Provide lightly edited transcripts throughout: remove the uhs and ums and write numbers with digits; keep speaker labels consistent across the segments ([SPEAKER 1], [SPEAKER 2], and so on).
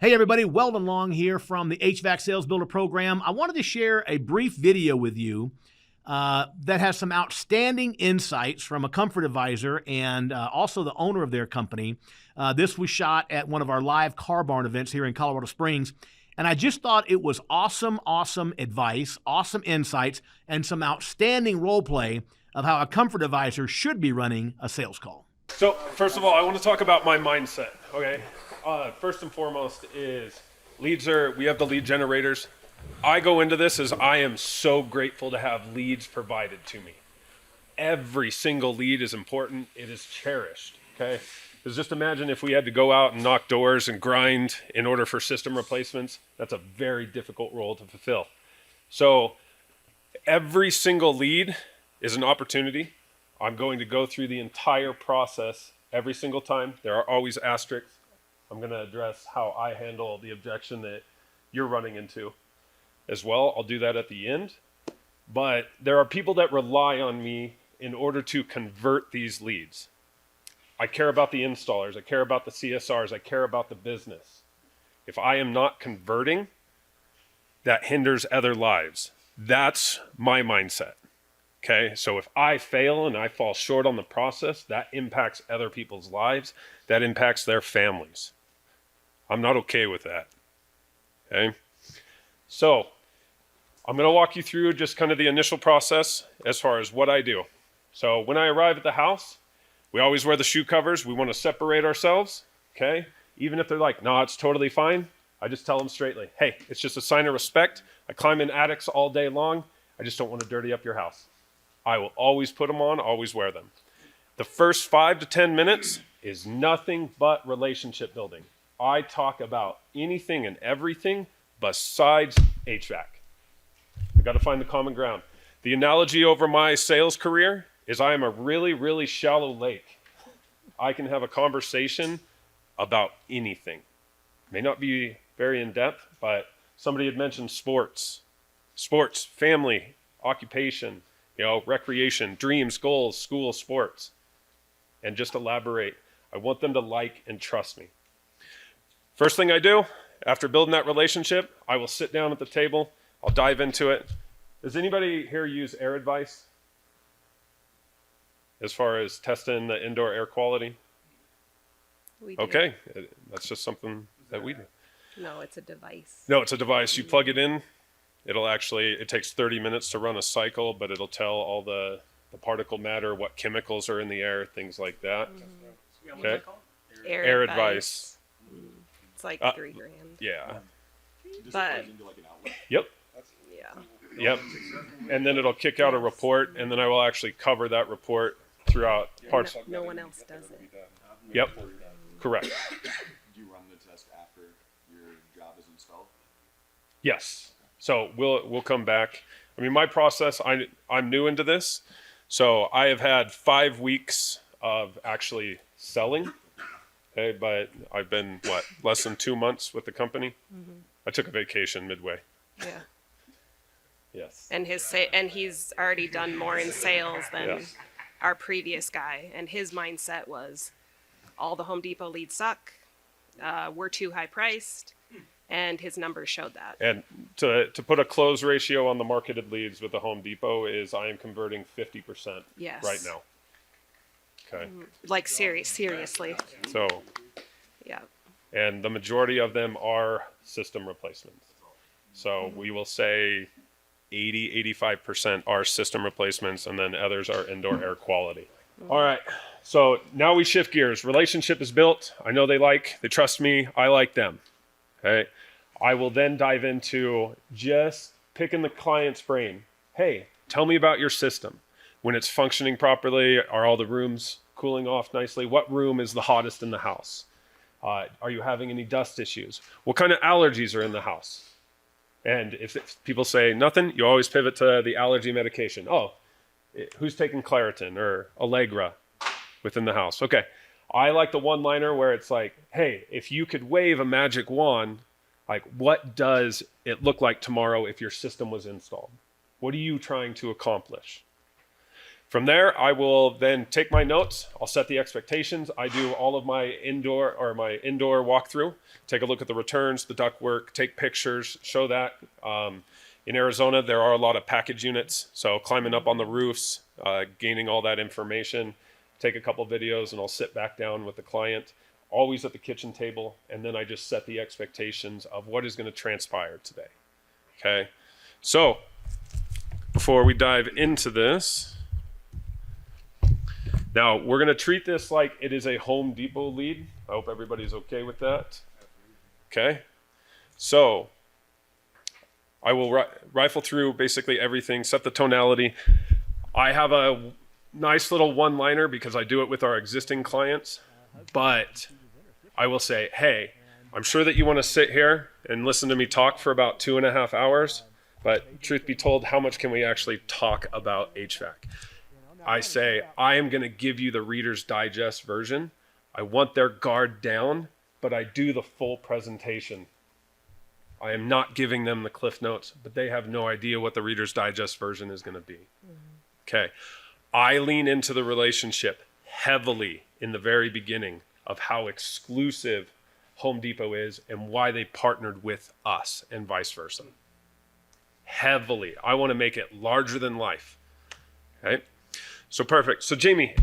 [SPEAKER 1] Hey everybody, Weldon Long here from the HVAC Sales Builder program. I wanted to share a brief video with you that has some outstanding insights from a comfort advisor and also the owner of their company. This was shot at one of our live car barn events here in Colorado Springs. And I just thought it was awesome advice, awesome insights, and some outstanding role play of how a comfort advisor should be running a sales call.
[SPEAKER 2] So first of all, I want to talk about my mindset, okay? First and foremost is we have the lead generators. I go into this as I am so grateful to have leads provided to me. Every single lead is important. It is cherished, okay? Because just imagine if we had to go out and knock doors and grind in order for system replacements. That's a very difficult role to fulfill. So every single lead is an opportunity. I'm going to go through the entire process every single time. There are always asterisks. I'm going to address how I handle the objection that you're running into as well. I'll do that at the end. But there are people that rely on me in order to convert these leads. I care about the installers. I care about the CSRs. I care about the business. If I am not converting, that hinders other lives. That's my mindset. Okay, so if I fail and I fall short on the process, that impacts other people's lives. That impacts their families. I'm not okay with that. Okay, so I'm going to walk you through just kind of the initial process as far as what I do. So when I arrive at the house, we always wear the shoe covers. We want to separate ourselves. Okay, even if they're like, no, it's totally fine. I just tell them straightly, hey, it's just a sign of respect. I climb in attics all day long. I just don't want to dirty up your house. I will always put them on, always wear them. The first 5 to 10 minutes is nothing but relationship building. I talk about anything and everything besides HVAC. I got to find the common ground. The analogy over my sales career is I am a really, really shallow lake. I can have a conversation about anything. May not be very in depth, but somebody had mentioned sports, family, occupation, recreation, dreams, goals, school, sports, and just elaborate. I want them to like and trust me. First thing I do, after building that relationship, I will sit down at the table. I'll dive into it. Does anybody here use air advice as far as testing the indoor air quality?
[SPEAKER 3] We do.
[SPEAKER 2] Okay, that's just something that we do.
[SPEAKER 3] No, it's a device.
[SPEAKER 2] No, it's a device. You plug it in. It takes 30 minutes to run a cycle, but it'll tell all the particle matter, what chemicals are in the air, things like that.
[SPEAKER 3] Mm-hmm.
[SPEAKER 2] Okay.
[SPEAKER 3] Air
[SPEAKER 2] advice.
[SPEAKER 3] It's like $3,000.
[SPEAKER 2] Yeah.
[SPEAKER 3] But
[SPEAKER 2] Yep.
[SPEAKER 3] yeah.
[SPEAKER 2] Yep. And then it'll kick out a report, and then I will actually cover that report throughout parts.
[SPEAKER 3] No one else does it.
[SPEAKER 2] Yep. Correct.
[SPEAKER 4] Do you run the test after your job is installed?
[SPEAKER 2] Yes. So we'll come back. I mean, my process, I'm new into this. So I have had 5 weeks of actually selling. Okay, but I've been, less than 2 months with the company? Mm-hmm. I took a vacation midway.
[SPEAKER 3] Yeah.
[SPEAKER 2] Yes.
[SPEAKER 3] And he's already done more in sales than our previous guy. And his mindset was, all the Home Depot leads suck. We're too high priced. And his numbers showed that. And
[SPEAKER 2] to put a close ratio on the marketed leads with the Home Depot is I am converting 50% right now. Okay.
[SPEAKER 3] Like seriously.
[SPEAKER 2] So.
[SPEAKER 3] Yeah.
[SPEAKER 2] And the majority of them are system replacements. So we will say 85% are system replacements, and then others are indoor air quality. All right. So now we shift gears. Relationship is built. I know they trust me. I like them. Okay. I will then dive into just picking the client's brain. Hey, tell me about your system. When it's functioning properly, are all the rooms cooling off nicely? What room is the hottest in the house? Are you having any dust issues? What kind of allergies are in the house? And if people say nothing, you always pivot to the allergy medication. Oh, who's taking Claritin or Allegra within the house? Okay. I like the one-liner where it's like, hey, if you could wave a magic wand, like what does it look like tomorrow if your system was installed? What are you trying to accomplish? From there, I will then take my notes. I'll set the expectations. I do all of my indoor walkthrough, take a look at the returns, the ductwork, take pictures, show that. In Arizona, there are a lot of package units. So climbing up on the roofs, gaining all that information, take a couple videos, and I'll sit back down with the client, always at the kitchen table. And then I just set the expectations of what is going to transpire today. Okay. So before we dive into this, now, we're going to treat this like it is a Home Depot lead. I hope everybody's okay with that. Okay. So I will rifle through basically everything, set the tonality. I have a nice little one-liner because I do it with our existing clients. But I will say, hey, I'm sure that you want to sit here and listen to me talk for about 2.5 hours. But truth be told, how much can we actually talk about HVAC? I say, I am going to give you the Reader's Digest version. I want their guard down, but I do the full presentation. I am not giving them the Cliff Notes, but they have no idea what the Reader's Digest version is going to be. Okay. I lean into the relationship heavily in the very beginning of how exclusive Home Depot is and why they partnered with us and vice versa. Heavily. I want to make it larger than life. Okay. So perfect. So Jamie,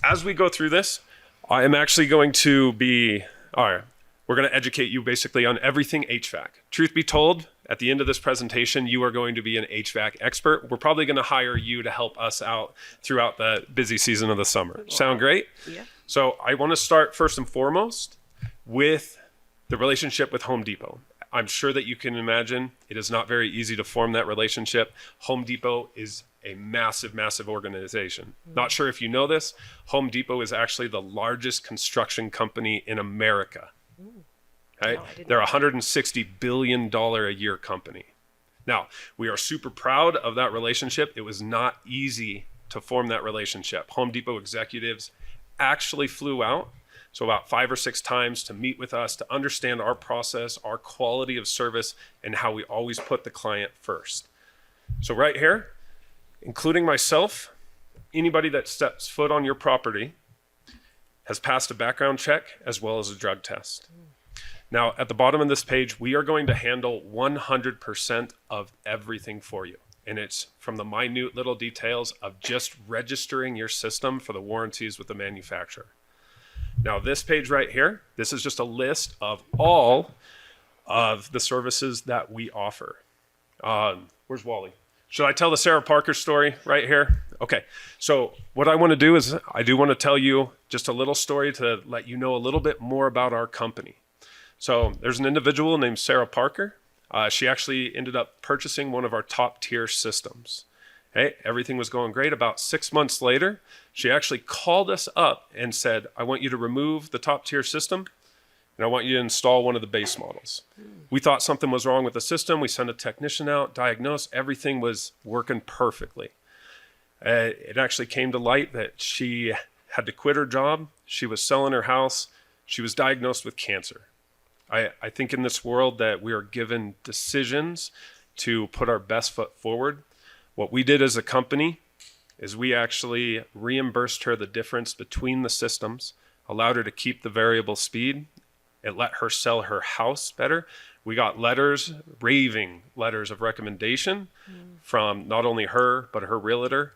[SPEAKER 2] as we go through this, I am actually going to be, we're going to educate you basically on everything HVAC. Truth be told, at the end of this presentation, you are going to be an HVAC expert. We're probably going to hire you to help us out throughout the busy season of the summer. Sound great?
[SPEAKER 3] Yeah.
[SPEAKER 2] So I want to start first and foremost with the relationship with Home Depot. I'm sure that you can imagine it is not very easy to form that relationship. Home Depot is a massive, massive organization. Not sure if you know this, Home Depot is actually the largest construction company in America. Okay? They're a $160 billion a year company. Now, we are super proud of that relationship. It was not easy to form that relationship. Home Depot executives actually flew out, so about 5 or 6 times, to meet with us, to understand our process, our quality of service, and how we always put the client first. So right here, including myself, anybody that steps foot on your property has passed a background check as well as a drug test. Now, at the bottom of this page, we are going to handle 100% of everything for you. And it's from the minute little details of just registering your system for the warranties with the manufacturer. Now, this page right here, this is just a list of all of the services that we offer. Where's Wally? Should I tell the Sarah Parker story right here? Okay, so what I want to do is I do want to tell you just a little story to let you know a little bit more about our company. So there's an individual named Sarah Parker. She actually ended up purchasing one of our top tier systems. Hey, everything was going great. About 6 months later, she actually called us up and said, I want you to remove the top tier system and I want you to install one of the base models. We thought something was wrong with the system. We sent a technician out, diagnosed, everything was working perfectly. It actually came to light that she had to quit her job. She was selling her house. She was diagnosed with cancer. I think in this world that we are given decisions to put our best foot forward. What we did as a company is we actually reimbursed her the difference between the systems, allowed her to keep the variable speed. It let her sell her house better. We got letters, raving letters of recommendation from not only her, but her realtor.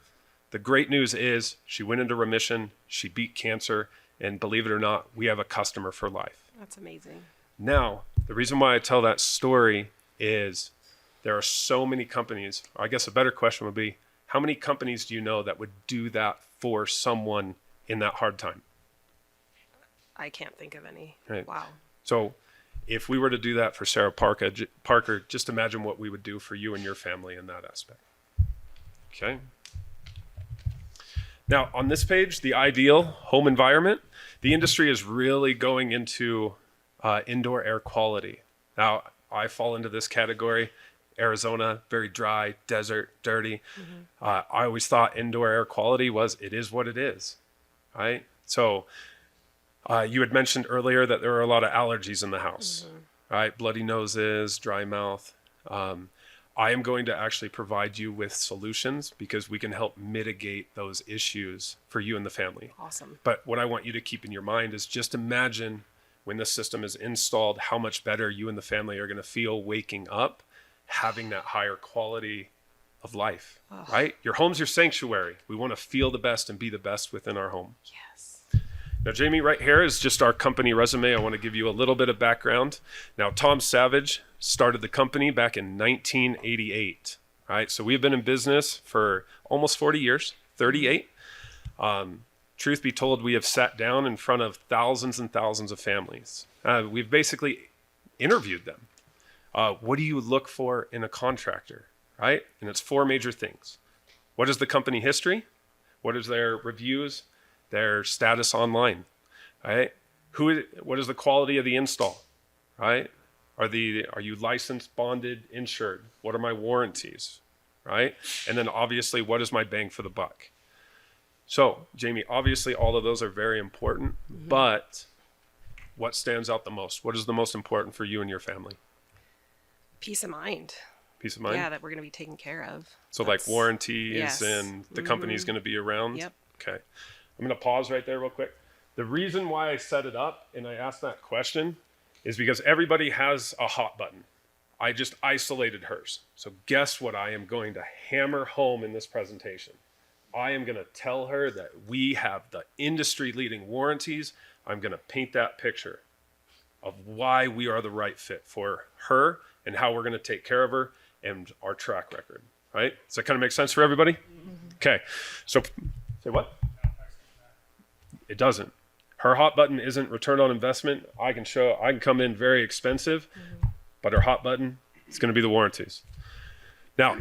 [SPEAKER 2] The great news is she went into remission, she beat cancer, and believe it or not, we have a customer for life.
[SPEAKER 3] That's amazing.
[SPEAKER 2] Now, the reason why I tell that story is there are so many companies. I guess a better question would be, how many companies do you know that would do that for someone in that hard time?
[SPEAKER 3] I can't think of any.
[SPEAKER 2] Right.
[SPEAKER 3] Wow.
[SPEAKER 2] So if we were to do that for Sarah Parker, just imagine what we would do for you and your family in that aspect. Okay. Now, on this page, the ideal home environment, the industry is really going into indoor air quality. Now, I fall into this category. Arizona, very dry, desert, dirty. I always thought indoor air quality it is what it is, right? So you had mentioned earlier that there are a lot of allergies in the house, right? Bloody noses, dry mouth. I am going to actually provide you with solutions because we can help mitigate those issues for you and the family.
[SPEAKER 3] Awesome.
[SPEAKER 2] But what I want you to keep in your mind is just imagine when the system is installed, how much better you and the family are going to feel waking up, having that higher quality of life, right? Your home's your sanctuary. We want to feel the best and be the best within our home.
[SPEAKER 3] Yes.
[SPEAKER 2] Now, Jamie, right here is just our company resume. I want to give you a little bit of background. Now, Tom Savage started the company back in 1988, right? So we've been in business for almost 40 years, 38. Truth be told, we have sat down in front of thousands and thousands of families. We've basically interviewed them. What do you look for in a contractor, right? And it's 4 major things. What is the company history? What is their reviews? Their status online, right? What is the quality of the install, right? Are you licensed, bonded, insured? What are my warranties, right? And then obviously, what is my bang for the buck? So, Jamie, obviously all of those are very important, but what stands out the most? What is the most important for you and your family?
[SPEAKER 3] Peace of mind.
[SPEAKER 2] Peace of mind?
[SPEAKER 3] Yeah, that we're going to be taken care of.
[SPEAKER 2] So like warranties
[SPEAKER 3] yes.
[SPEAKER 2] and the company's going to be around?
[SPEAKER 3] Yep.
[SPEAKER 2] Okay. I'm going to pause right there real quick. The reason why I set it up and I asked that question is because everybody has a hot button. I just isolated hers. So guess what I am going to hammer home in this presentation? I am going to tell her that we have the industry-leading warranties. I'm going to paint that picture of why we are the right fit for her and how we're going to take care of her and our track record, right? Does that kind of make sense for everybody? Mm-hmm. Okay. So say what? It doesn't. Her hot button isn't return on investment. I can come in very expensive, but her hot button is going to be the warranties. Now,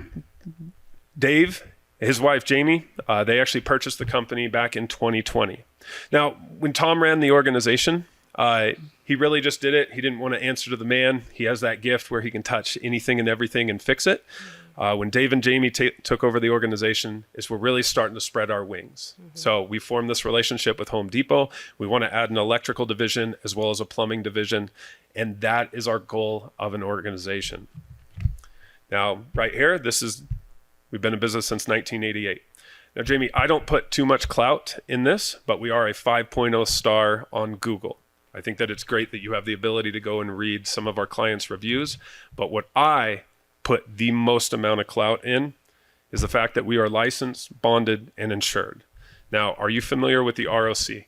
[SPEAKER 2] Dave, his wife, Jamie, they actually purchased the company back in 2020. Now, when Tom ran the organization, he really just did it. He didn't want to answer to the man. He has that gift where he can touch anything and everything and fix it. When Dave and Jamie took over the organization, we're really starting to spread our wings. So we formed this relationship with Home Depot. We want to add an electrical division as well as a plumbing division. And that is our goal of an organization. Now, right here, we've been in business since 1988. Now, Jamie, I don't put too much clout in this, but we are a 5.0 star on Google. I think that it's great that you have the ability to go and read some of our clients' reviews. But what I put the most amount of clout in is the fact that we are licensed, bonded, and insured. Now, are you familiar with the ROC?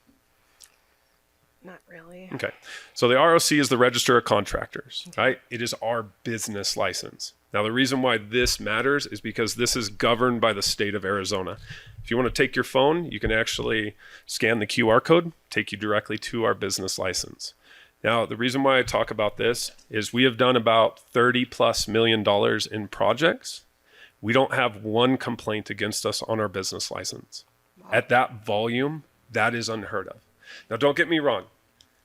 [SPEAKER 3] Not really.
[SPEAKER 2] Okay. So the ROC is the Register of Contractors, right? It is our business license. Now, the reason why this matters is because this is governed by the state of Arizona. If you want to take your phone, you can actually scan the QR code, take you directly to our business license. Now, the reason why I talk about this is we have done about $30+ million in projects. We don't have one complaint against us on our business license. Wow. At that volume, that is unheard of. Now, don't get me wrong.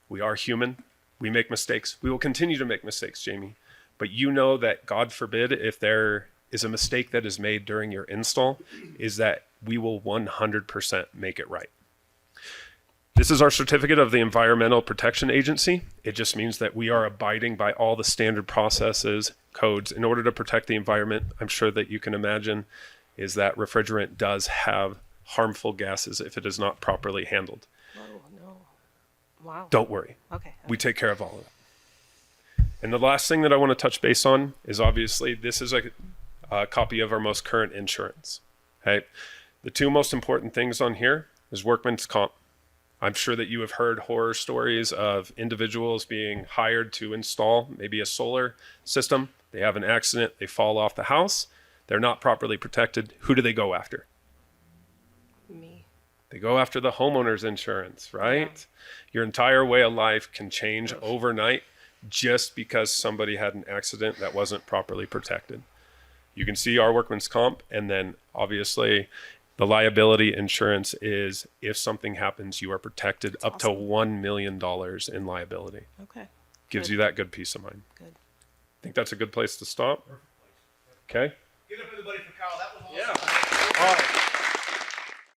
[SPEAKER 2] We are human. We make mistakes. We will continue to make mistakes, Jamie. But you know that, God forbid, if there is a mistake that is made during your install, is that we will 100% make it right. This is our certificate of the Environmental Protection Agency. It just means that we are abiding by all the standard processes, codes in order to protect the environment. I'm sure that you can imagine is that refrigerant does have harmful gases if it is not properly handled.
[SPEAKER 3] Oh, no. Wow.
[SPEAKER 2] Don't worry.
[SPEAKER 3] Okay.
[SPEAKER 2] We take care of all of it. And the last thing that I want to touch base on is obviously this is a copy of our most current insurance. Okay. The 2 most important things on here is workman's comp. I'm sure that you have heard horror stories of individuals being hired to install maybe a solar system. They have an accident, they fall off the house, they're not properly protected. Who do they go after?
[SPEAKER 3] Me.
[SPEAKER 2] They go after the homeowner's insurance, right? Yeah. Your entire way of life can change overnight just because somebody had an accident that wasn't properly protected. You can see our workman's comp, and then obviously the liability insurance is if something happens, you are protected up to $1 million in liability.
[SPEAKER 3] Okay.
[SPEAKER 2] Gives you that good peace of mind.
[SPEAKER 3] Good.
[SPEAKER 2] Think that's a good place to stop? Okay.
[SPEAKER 1] Give it up, everybody, for Kyle. That was awesome.
[SPEAKER 2] Yeah. All right.